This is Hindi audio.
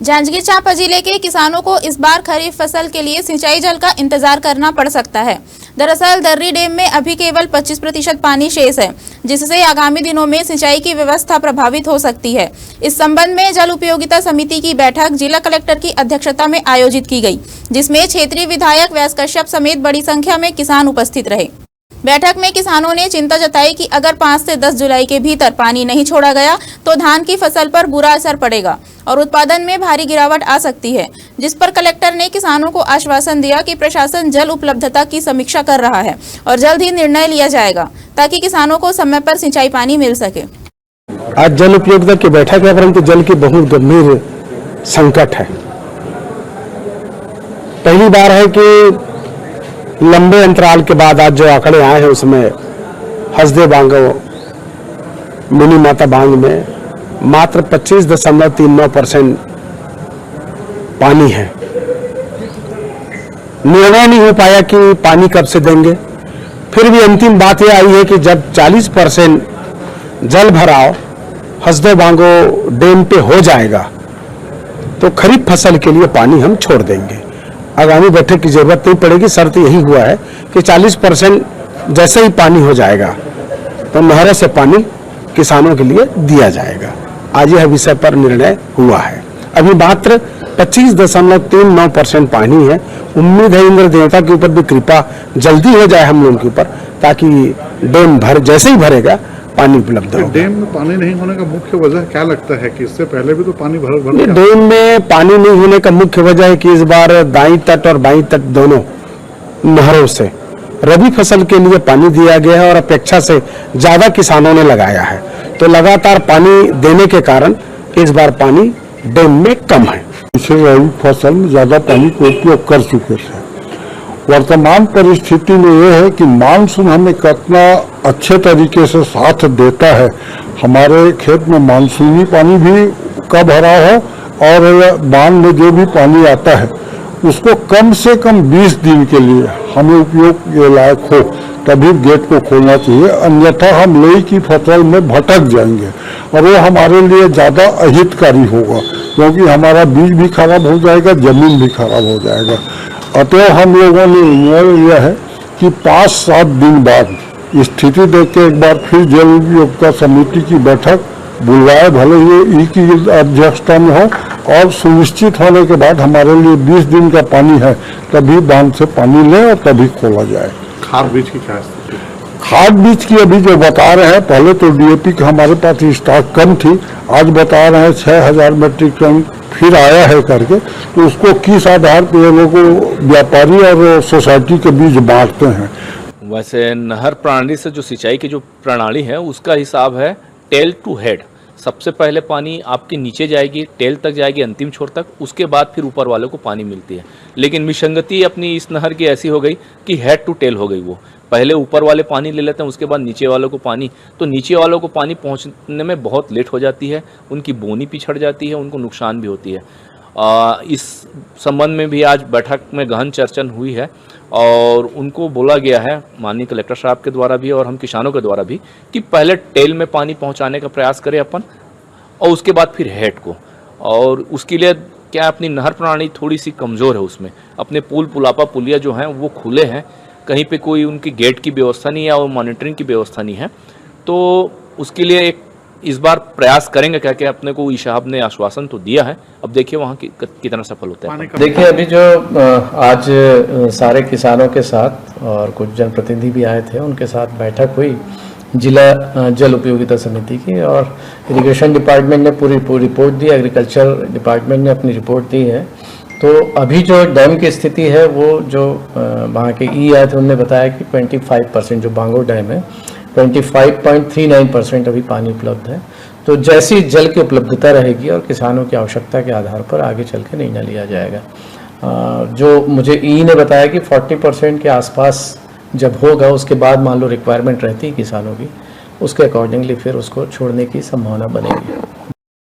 जांजगीर चांपा जिले के किसानों को इस बार खरीफ फसल के लिए सिंचाई जल का इंतजार करना पड़ सकता है। दरअसल दर्री डैम में अभी केवल 25% पानी शेष है, जिससे आगामी दिनों में सिंचाई की व्यवस्था प्रभावित हो सकती है। इस संबंध में जल उपयोगिता समिति की बैठक जिला कलेक्टर की अध्यक्षता में आयोजित की गई, जिसमें क्षेत्रीय विधायक व्यास कश्यप समेत बड़ी संख्या में किसान उपस्थित रहे। बैठक में किसानों ने चिंता जताई कि अगर 5 से 10 जुलाई के भीतर पानी नहीं छोड़ा गया तो धान की फसल पर बुरा असर पड़ेगा और उत्पादन में भारी गिरावट आ सकती है, जिस पर कलेक्टर ने किसानों को आश्वासन दिया कि प्रशासन जल उपलब्धता की समीक्षा कर रहा है और जल्द ही निर्णय लिया जाएगा ताकि किसानों को समय पर सिंचाई पानी मिल सके। आज जल उपयोगिता की बैठक है, परंतु जल की बहुत गंभीर संकट है। पहली बार है कि लंबे अंतराल के बाद आज जो आंकड़े आए हैं उसमें हसदे बांगो मिनी माता बांग में मात्र 25.39% पानी है। निर्णय नहीं हो पाया कि पानी कब से देंगे। फिर भी अंतिम बात यह आई है कि जब 40% जल भराव हसदे बांगो डैम पे हो जाएगा तो खरीफ फसल के लिए पानी हम छोड़ देंगे। आगामी बैठक की जरूरत नहीं पड़ेगी। शर्त यही हुआ है कि 40% जैसे ही पानी हो जाएगा तो नहरों से पानी किसानों के लिए दिया जाएगा। आज यह विषय पर निर्णय हुआ है। अभी मात्र 25.39% पानी है। उम्मीद है इंद्र देवता के ऊपर भी कृपा जल्दी हो जाए हम लोगों के ऊपर, ताकि डैम जैसे ही भरेगा पानी उपलब्ध हो। डैम में पानी नहीं होने का मुख्य वजह क्या लगता है कि इससे पहले भी तो पानी भर डैम में पानी नहीं होने का मुख्य वजह है कि इस बार दाईं तट और बाईं तट दोनों नहरों से रबी फसल के लिए पानी दिया गया है और अपेक्षा से ज्यादा किसानों ने लगाया है, तो लगातार पानी देने के कारण इस बार पानी डैम में कम है। इसे रबी फसल में ज्यादा पानी का उपयोग कर चुके थे। वर्तमान परिस्थिति में यह है कि मानसून हमें कितना अच्छे तरीके से साथ देता है। हमारे खेत में मानसूनी पानी भी का भराव हो और बांध में जो भी पानी आता है उसको कम से कम 20 दिन के लिए हमें उपयोग के लायक हो, तभी गेट को खोलना चाहिए। अन्यथा हम लेई की फसल में भटक जाएंगे और वो हमारे लिए ज़्यादा अहितकारी होगा, क्योंकि हमारा बीज भी खराब हो जाएगा, जमीन भी खराब हो जाएगा। अतः हम लोगों ने निर्णय लिया है कि 5-7 दिन बाद स्थिति देख के एक बार फिर जल उपयोगिता समिति की बैठक बुलवाए, भले ये ई की अध्यक्षता में हो, और सुनिश्चित होने के बाद हमारे लिए 20 दिन का पानी है तभी बांध से पानी लें और तभी खोला जाए। खाद बीज की क्या स्थिति? खाद बीज की अभी जो बता रहे हैं, पहले तो डीएपी का हमारे पास स्टॉक कम थी, आज बता रहे हैं 6000 मीट्रिक टन फिर आया है करके, तो उसको किस आधार पर ये लोग व्यापारी और सोसाइटी के बीच बांटते हैं। वैसे नहर प्रणाली से जो सिंचाई की जो प्रणाली है उसका हिसाब है टेल टू हेड। सबसे पहले पानी आपके नीचे जाएगी, टेल तक जाएगी, अंतिम छोर तक, उसके बाद फिर ऊपर वालों को पानी मिलती है। लेकिन विसंगति अपनी इस नहर की ऐसी हो गई कि हेड टू टेल हो गई। वो पहले ऊपर वाले पानी ले लेते हैं, उसके बाद नीचे वालों को पानी, तो नीचे वालों को पानी पहुंचने में बहुत लेट हो जाती है, उनकी बोनी पिछड़ जाती है, उनको नुकसान भी होती है। इस संबंध में भी आज बैठक में गहन चर्चा हुई है और उनको बोला गया है माननीय कलेक्टर साहब के द्वारा भी और हम किसानों के द्वारा भी कि पहले टेल में पानी पहुंचाने का प्रयास करें अपन और उसके बाद फिर हेड को। और उसके लिए क्या अपनी नहर प्रणाली थोड़ी सी कमज़ोर है, उसमें अपने पुल पुलापा पुलिया जो हैं वो खुले हैं, कहीं पे कोई उनकी गेट की व्यवस्था नहीं है और मॉनिटरिंग की व्यवस्था नहीं है, तो उसके लिए एक इस बार प्रयास करेंगे क्या कि अपने को ईशा साहब ने आश्वासन तो दिया है, अब देखिए वहाँ कितना सफल होता है। देखिए अभी जो आज सारे किसानों के साथ और कुछ जनप्रतिनिधि भी आए थे, उनके साथ बैठक हुई जिला जल उपयोगिता समिति की, और इरिगेशन डिपार्टमेंट ने पूरी रिपोर्ट दी, एग्रीकल्चर डिपार्टमेंट ने अपनी रिपोर्ट दी है। तो अभी जो डैम की स्थिति है वो जो वहाँ के ई आए थे उन्होंने बताया कि 25% जो बांगो डैम है 25.39% अभी पानी उपलब्ध है। तो जैसी जल की उपलब्धता रहेगी और किसानों की आवश्यकता के आधार पर आगे चल के निर्णय लिया जाएगा। जो मुझे ई ने बताया कि 40% के आसपास जब होगा उसके बाद मान लो रिक्वायरमेंट रहती है किसानों की, उसके अकॉर्डिंगली फिर उसको छोड़ने की संभावना बनेगी।